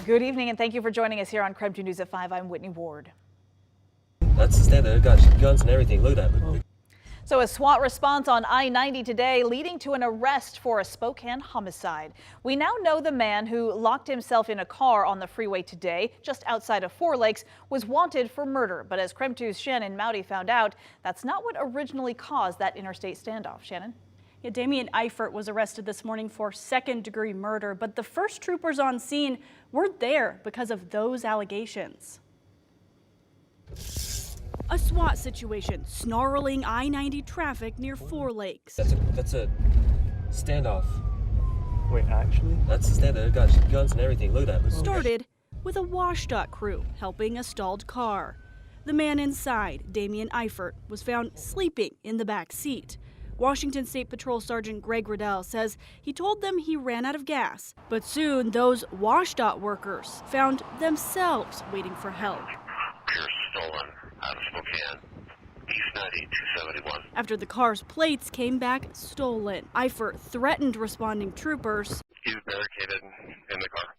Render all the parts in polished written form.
Good evening and thank you for joining us here on KREM 2 News at 5. I'm Whitney Ward. That's the standard. They've got guns and everything. Look at that. Oh. So a SWAT response on I-90 today leading to an arrest for a Spokane homicide. We now know the man who locked himself in a car on the freeway today, just outside of Four Lakes, was wanted for murder. But as KREM 2's Shannon Mowdy found out, that's not what originally caused that interstate standoff. Shannon? Yeah, Damian Eifert was arrested this morning for second-degree murder, but the first troopers on scene weren't there because of those allegations. A SWAT situation, snarling I-90 traffic near Four Lakes. That's a standoff. Wait, actually? That's the standard. They've got guns and everything. Look at that. Started with a WSDOT crew helping a stalled car. The man inside, Damian Eifert, was found sleeping in the back seat. Washington State Patrol Sergeant Greg Riddell says he told them he ran out of gas, but soon those WSDOT workers found themselves waiting for help. Pierce stolen out of Spokane, East 90, 271. After the car's plates came back stolen, Eifert threatened responding troopers. He was barricaded in the car.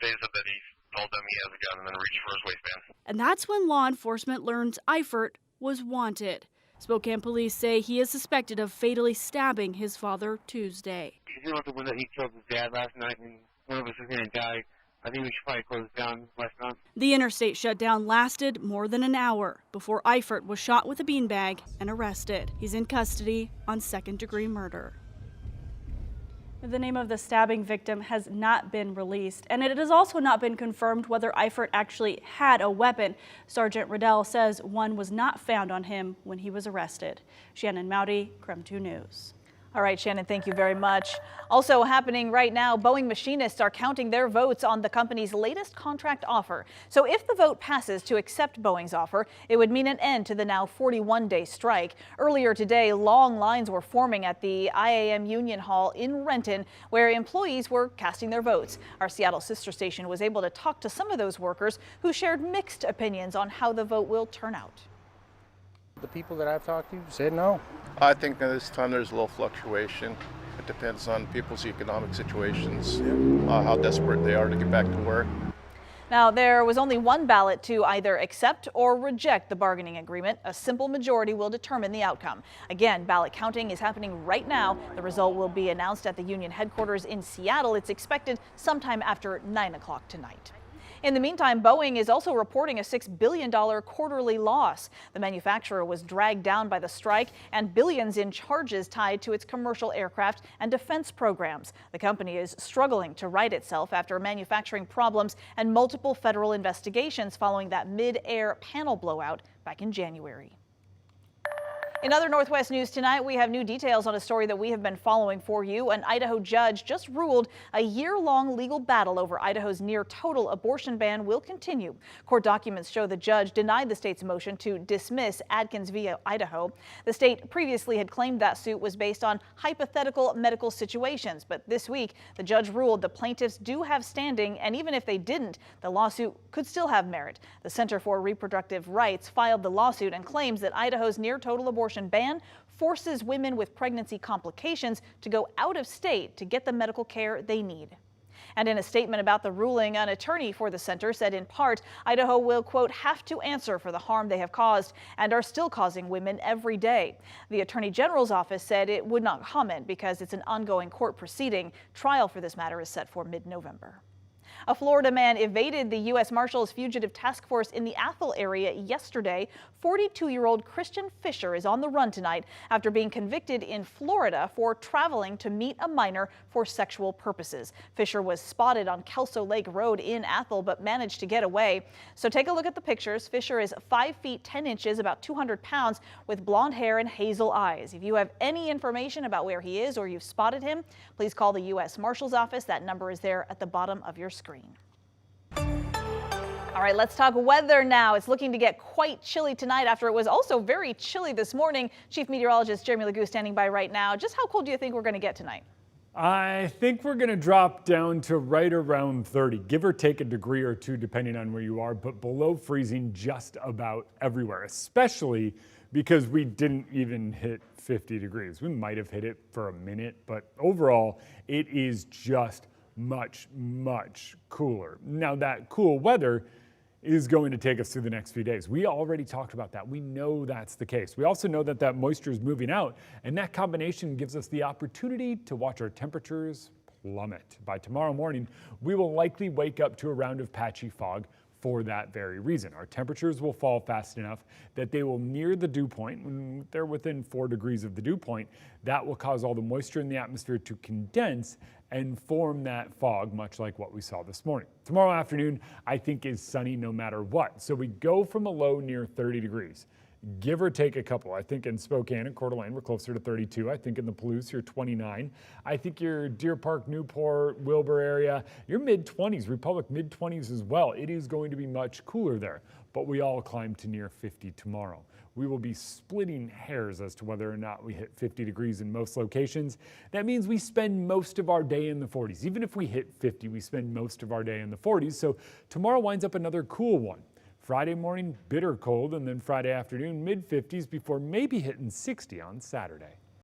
They said that he told them he has a gun and then reached for his waistband. And that's when law enforcement learns Eifert was wanted. Spokane police say he is suspected of fatally stabbing his father Tuesday. He's not the one that he killed his dad last night, and one of us is going to die. I think we should probably close down westbound. The interstate shutdown lasted more than an hour before Eifert was shot with a beanbag and arrested. He's in custody on second-degree murder. The name of the stabbing victim has not been released, and it has also not been confirmed whether Eifert actually had a weapon. Sergeant Riddell says one was not found on him when he was arrested. Shannon Mowdy, KREM 2 News. All right, Shannon, thank you very much. Also happening right now, Boeing machinists are counting their votes on the company's latest contract offer. So if the vote passes to accept Boeing's offer, it would mean an end to the now 41-day strike. Earlier today, long lines were forming at the IAM Union Hall in Renton, where employees were casting their votes. Our Seattle sister station was able to talk to some of those workers who shared mixed opinions on how the vote will turn out. The people that I've talked to said no. I think at this time there's a little fluctuation. It depends on people's economic situations, how desperate they are to get back to work. Now, there was only one ballot to either accept or reject the bargaining agreement. A simple majority will determine the outcome. Again, ballot counting is happening right now. The result will be announced at the union headquarters in Seattle. It's expected sometime after 9 o'clock tonight. In the meantime, Boeing is also reporting a $6 billion quarterly loss. The manufacturer was dragged down by the strike and billions in charges tied to its commercial aircraft and defense programs. The company is struggling to right itself after manufacturing problems and multiple federal investigations following that mid-air panel blowout back in January. In other Northwest news tonight, we have new details on a story that we have been following for you. An Idaho judge just ruled a year-long legal battle over Idaho's near-total abortion ban will continue. Court documents show the judge denied the state's motion to dismiss Adkins v. Idaho. The state previously had claimed that suit was based on hypothetical medical situations, but this week the judge ruled the plaintiffs do have standing, and even if they didn't, the lawsuit could still have merit. The Center for Reproductive Rights filed the lawsuit and claims that Idaho's near-total abortion ban forces women with pregnancy complications to go out of state to get the medical care they need. And in a statement about the ruling, an attorney for the center said in part, Idaho will, quote, have to answer for the harm they have caused and are still causing women every day. The Attorney General's office said it would not comment because it's an ongoing court proceeding. Trial for this matter is set for mid-November. A Florida man evaded the U.S. Marshals Fugitive Task Force in the Athol area yesterday. 42-year-old Christian Fisher is on the run tonight after being convicted in Florida for traveling to meet a minor for sexual purposes. Fisher was spotted on Kelso Lake Road in Athol but managed to get away. So take a look at the pictures. Fisher is 5 feet 10 inches, about 200 pounds, with blonde hair and hazel eyes. If you have any information about where he is or you've spotted him, please call the U.S. Marshals Office. That number is there at the bottom of your screen. All right, let's talk weather now. It's looking to get quite chilly tonight after it was also very chilly this morning. Chief Meteorologist Jeremy Legoo standing by right now. Just how cold do you think we're going to get tonight? I think we're going to drop down to right around 30, give or take a degree or two depending on where you are, but below freezing just about everywhere, especially because we didn't even hit 50 degrees. We might have hit it for a minute, but overall it is just much, much cooler. Now that cool weather is going to take us through the next few days. We already talked about that. We know that's the case. We also know that that moisture is moving out, and that combination gives us the opportunity to watch our temperatures plummet. By tomorrow morning, we will likely wake up to a round of patchy fog for that very reason. Our temperatures will fall fast enough that they will near the dew point. When they're within 4 degrees of the dew point, that will cause all the moisture in the atmosphere to condense and form that fog, much like what we saw this morning. Tomorrow afternoon, I think, is sunny no matter what. So we go from a low near 30 degrees. Give or take a couple. I think in Spokane and Coeur d'Alene, we're closer to 32. I think in the Palouse, you're 29. I think your Deer Park, Newport, Wilbur area, you're mid-20s, Republic mid-20s as well. It is going to be much cooler there, but we all climb to near 50 tomorrow. We will be splitting hairs as to whether or not we hit 50 degrees in most locations. That means we spend most of our day in the 40s. Even if we hit 50, we spend most of our day in the 40s. So tomorrow winds up another cool one. Friday morning, bitter cold, and then Friday afternoon, mid-50s before maybe hitting 60 on Saturday.